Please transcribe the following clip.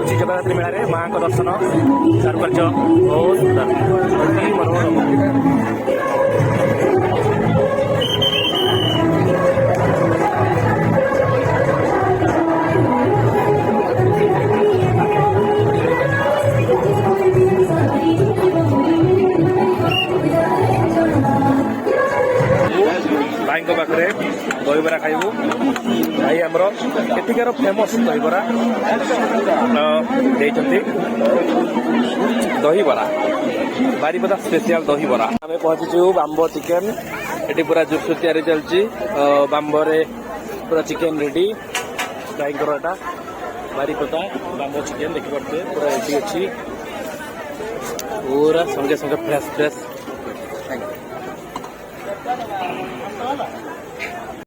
जगन्नाथ मेला माँ को दर्शन चारुकार्य बहुत सुंदर भाई पाखे दहीबरा खाइबू भाई आमर एठिकार फेमस दहीबरा दहीबरा बारीपदा स्पेशल दहीबरा आम पहुंचीचु बाम्बो चिकेन ये पूरा जुस तैयारी चलती बाम्बरे पूरा चिकेन रेडी भाई बारीपदा बाम्बो चिकेन देखिपे पूरा रेडी अच्छी पूरा संगे संगे फ्रेश फ्रेश